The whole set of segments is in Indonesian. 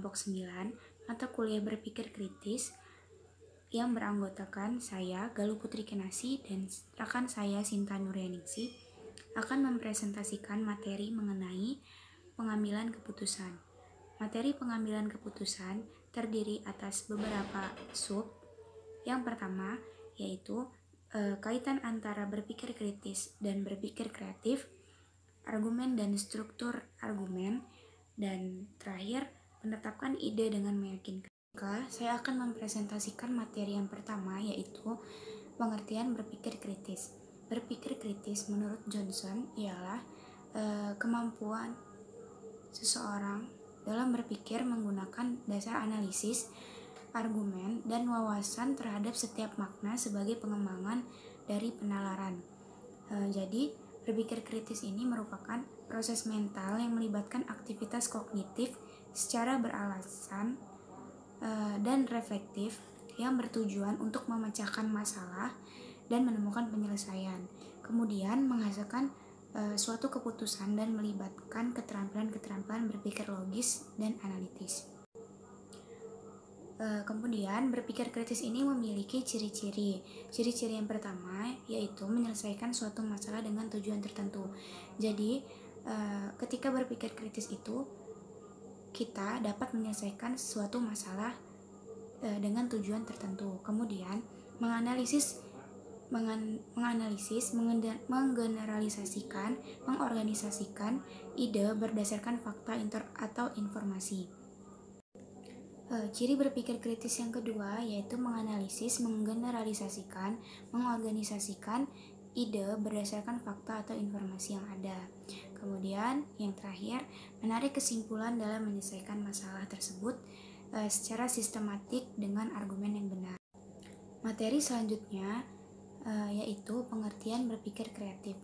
kelompok 9 mata kuliah berpikir kritis yang beranggotakan saya, Galuh Putri Kinasih, dan rekan saya, Sinta Nuryaningsih, akan mempresentasikan materi mengenai pengambilan keputusan. Materi pengambilan keputusan terdiri atas beberapa sub. Yang pertama yaitu kaitan antara berpikir kritis dan berpikir kreatif, argumen dan struktur argumen, dan terakhir menetapkan ide dengan meyakinkan. Saya akan mempresentasikan materi yang pertama yaitu pengertian berpikir kritis. Berpikir kritis menurut Johnson ialah kemampuan seseorang dalam berpikir menggunakan dasar analisis, argumen, dan wawasan terhadap setiap makna sebagai pengembangan dari penalaran. Jadi, berpikir kritis ini merupakan proses mental yang melibatkan aktivitas kognitif secara beralasan dan reflektif yang bertujuan untuk memecahkan masalah dan menemukan penyelesaian, kemudian menghasilkan suatu keputusan dan melibatkan keterampilan-keterampilan berpikir logis dan analitis. Kemudian berpikir kritis ini memiliki ciri-ciri. Ciri-ciri yang pertama yaitu menyelesaikan suatu masalah dengan tujuan tertentu. Jadi ketika berpikir kritis itu kita dapat menyelesaikan suatu masalah dengan tujuan tertentu. Kemudian menganalisis, menggeneralisasikan, mengorganisasikan ide berdasarkan fakta atau informasi. Ciri berpikir kritis yang kedua yaitu menganalisis, menggeneralisasikan, mengorganisasikan ide berdasarkan fakta atau informasi yang ada. Kemudian yang terakhir, menarik kesimpulan dalam menyelesaikan masalah tersebut secara sistematik dengan argumen yang benar. Materi selanjutnya yaitu pengertian berpikir kreatif.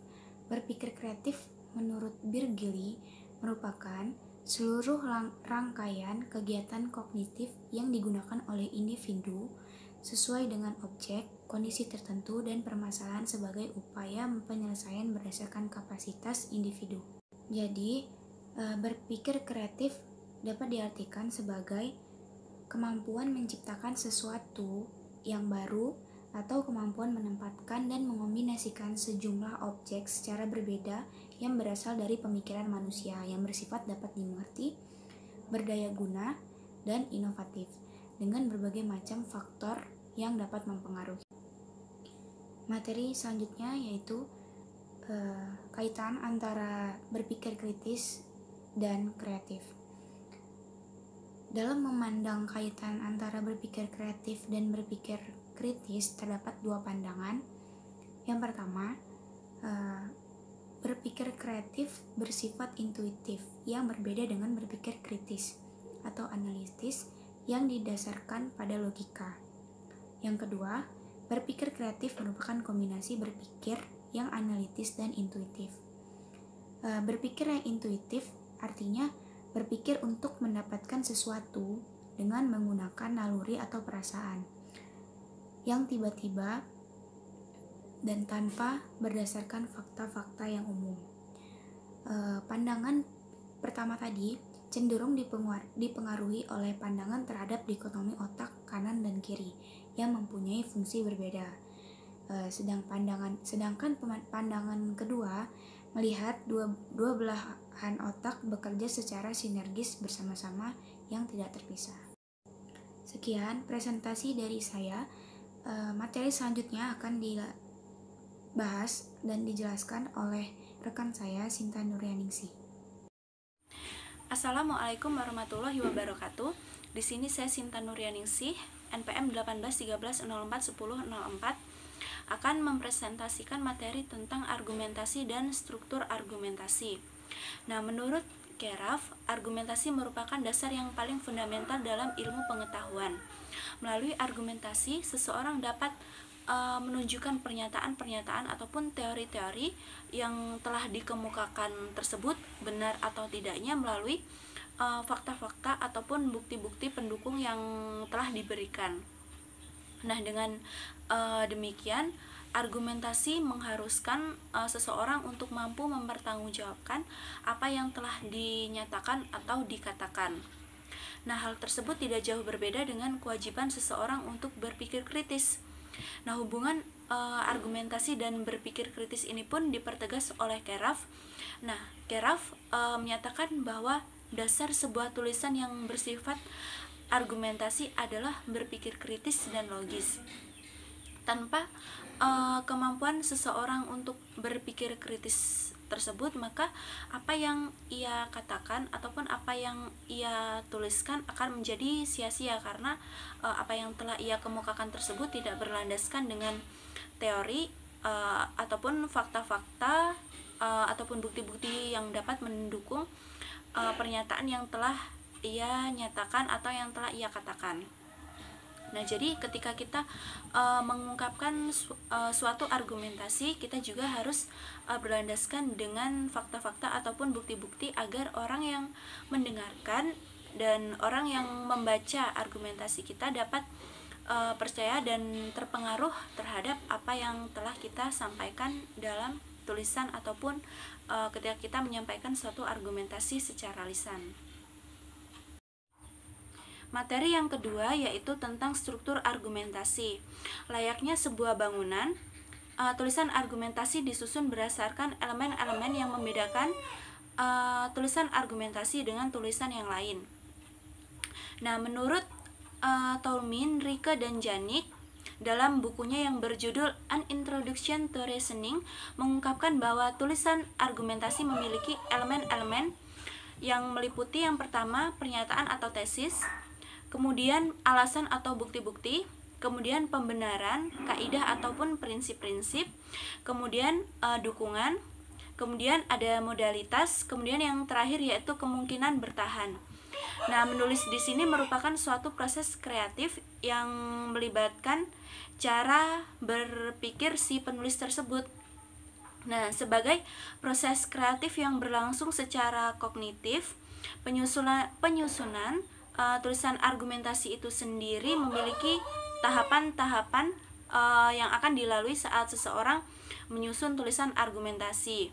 Berpikir kreatif menurut Virgili merupakan seluruh rangkaian kegiatan kognitif yang digunakan oleh individu sesuai dengan objek, kondisi tertentu, dan permasalahan sebagai upaya penyelesaian berdasarkan kapasitas individu. Jadi, berpikir kreatif dapat diartikan sebagai kemampuan menciptakan sesuatu yang baru atau kemampuan menempatkan dan mengombinasikan sejumlah objek secara berbeda yang berasal dari pemikiran manusia yang bersifat dapat dimengerti, berdaya guna, dan inovatif dengan berbagai macam faktor yang dapat mempengaruhi. Materi selanjutnya yaitu kaitan antara berpikir kritis dan kreatif. Dalam memandang kaitan antara berpikir kreatif dan berpikir kritis terdapat dua pandangan. Yang pertama, berpikir kreatif bersifat intuitif yang berbeda dengan berpikir kritis atau analitis yang didasarkan pada logika. Yang kedua, berpikir kreatif merupakan kombinasi berpikir yang analitis dan intuitif. Berpikir yang intuitif artinya berpikir untuk mendapatkan sesuatu dengan menggunakan naluri atau perasaan yang tiba-tiba dan tanpa berdasarkan fakta-fakta yang umum. Pandangan pertama tadi cenderung dipengaruhi oleh pandangan terhadap dikotomi otak kanan dan kiri yang mempunyai fungsi berbeda. Sedangkan pandangan kedua melihat dua belahan otak bekerja secara sinergis bersama-sama yang tidak terpisah. Sekian presentasi dari saya. Materi selanjutnya akan dibahas dan dijelaskan oleh rekan saya, Sinta Nuryaningsih. Assalamualaikum warahmatullahi wabarakatuh. Di sini saya Sinta Nuryaningsih, NPM 1813041004, akan mempresentasikan materi tentang argumentasi dan struktur argumentasi. Nah, menurut Keraf, argumentasi merupakan dasar yang paling fundamental dalam ilmu pengetahuan. Melalui argumentasi, seseorang dapat menunjukkan pernyataan-pernyataan ataupun teori-teori yang telah dikemukakan tersebut benar atau tidaknya melalui fakta-fakta ataupun bukti-bukti pendukung yang telah diberikan. Nah, dengan demikian, argumentasi mengharuskan seseorang untuk mampu mempertanggungjawabkan apa yang telah dinyatakan atau dikatakan. Nah, hal tersebut tidak jauh berbeda dengan kewajiban seseorang untuk berpikir kritis. Nah, hubungan argumentasi dan berpikir kritis ini pun dipertegas oleh Keraf. Nah, Keraf menyatakan bahwa dasar sebuah tulisan yang bersifat argumentasi adalah berpikir kritis dan logis. Tanpa kemampuan seseorang untuk berpikir kritis tersebut, maka apa yang ia katakan ataupun apa yang ia tuliskan akan menjadi sia-sia, karena apa yang telah ia kemukakan tersebut tidak berlandaskan dengan teori ataupun fakta-fakta ataupun bukti-bukti yang dapat mendukung pernyataan yang telah ia nyatakan atau yang telah ia katakan. Nah, jadi ketika kita mengungkapkan suatu argumentasi, kita juga harus berlandaskan dengan fakta-fakta ataupun bukti-bukti agar orang yang mendengarkan dan orang yang membaca argumentasi kita dapat percaya dan terpengaruh terhadap apa yang telah kita sampaikan dalam tulisan ataupun ketika kita menyampaikan suatu argumentasi secara lisan. Materi yang kedua yaitu tentang struktur argumentasi. Layaknya sebuah bangunan, tulisan argumentasi disusun berdasarkan elemen-elemen yang membedakan tulisan argumentasi dengan tulisan yang lain. Nah, menurut Tolmin, Rike, dan Janik dalam bukunya yang berjudul An Introduction to Reasoning mengungkapkan bahwa tulisan argumentasi memiliki elemen-elemen yang meliputi yang pertama pernyataan atau tesis, kemudian alasan atau bukti-bukti, kemudian pembenaran, kaidah ataupun prinsip-prinsip, kemudian dukungan, kemudian ada modalitas, kemudian yang terakhir yaitu kemungkinan bertahan. Nah, menulis di sini merupakan suatu proses kreatif yang melibatkan cara berpikir si penulis tersebut. Nah, sebagai proses kreatif yang berlangsung secara kognitif, penyusunan tulisan argumentasi itu sendiri memiliki tahapan-tahapan yang akan dilalui saat seseorang menyusun tulisan argumentasi.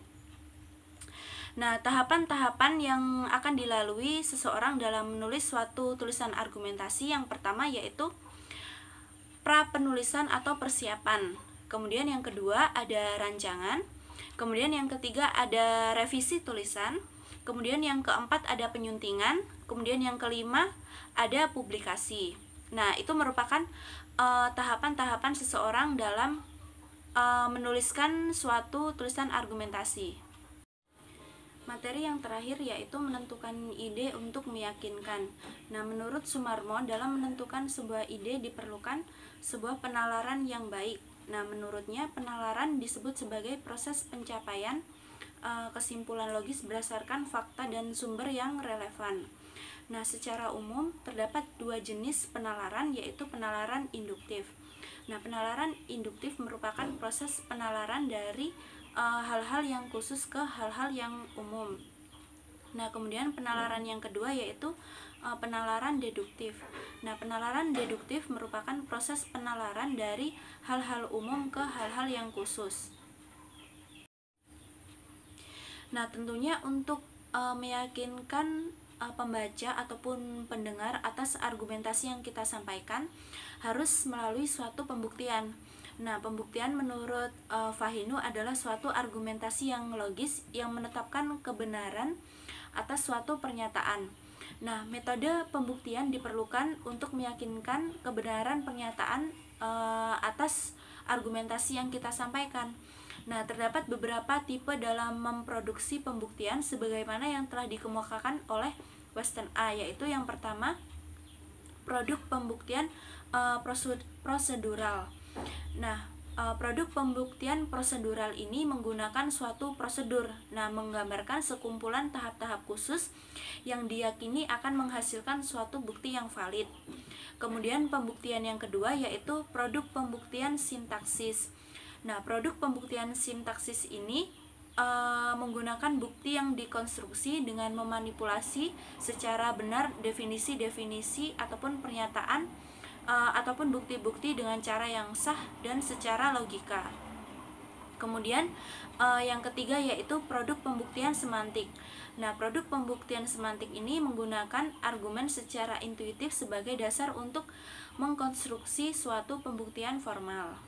Nah, tahapan-tahapan yang akan dilalui seseorang dalam menulis suatu tulisan argumentasi yang pertama yaitu pra-penulisan atau persiapan. Kemudian yang kedua ada rancangan. Kemudian yang ketiga ada revisi tulisan. Kemudian yang keempat ada penyuntingan. Kemudian yang kelima ada publikasi. Nah, itu merupakan tahapan-tahapan seseorang dalam menuliskan suatu tulisan argumentasi. Materi yang terakhir yaitu menentukan ide untuk meyakinkan. Nah, menurut Sumarmo, dalam menentukan sebuah ide diperlukan sebuah penalaran yang baik. Nah, menurutnya penalaran disebut sebagai proses pencapaian kesimpulan logis berdasarkan fakta dan sumber yang relevan. Nah, secara umum terdapat dua jenis penalaran, yaitu penalaran induktif. Nah, penalaran induktif merupakan proses penalaran dari hal-hal yang khusus ke hal-hal yang umum. Nah, kemudian penalaran yang kedua yaitu penalaran deduktif. Nah, penalaran deduktif merupakan proses penalaran dari hal-hal umum ke hal-hal yang khusus. Nah, tentunya untuk meyakinkan pembaca ataupun pendengar atas argumentasi yang kita sampaikan harus melalui suatu pembuktian. Nah, pembuktian menurut Fahinu adalah suatu argumentasi yang logis yang menetapkan kebenaran atas suatu pernyataan. Nah, metode pembuktian diperlukan untuk meyakinkan kebenaran pernyataan atas argumentasi yang kita sampaikan. Nah, terdapat beberapa tipe dalam memproduksi pembuktian sebagaimana yang telah dikemukakan oleh Weston A, yaitu yang pertama produk pembuktian prosedural. Nah, produk pembuktian prosedural ini menggunakan suatu prosedur, menggambarkan sekumpulan tahap-tahap khusus yang diyakini akan menghasilkan suatu bukti yang valid. Kemudian pembuktian yang kedua yaitu produk pembuktian sintaksis. Nah, produk pembuktian sintaksis ini menggunakan bukti yang dikonstruksi dengan memanipulasi secara benar definisi-definisi ataupun pernyataan ataupun bukti-bukti dengan cara yang sah dan secara logika. Kemudian yang ketiga yaitu produk pembuktian semantik. Nah, produk pembuktian semantik ini menggunakan argumen secara intuitif sebagai dasar untuk mengkonstruksi suatu pembuktian formal.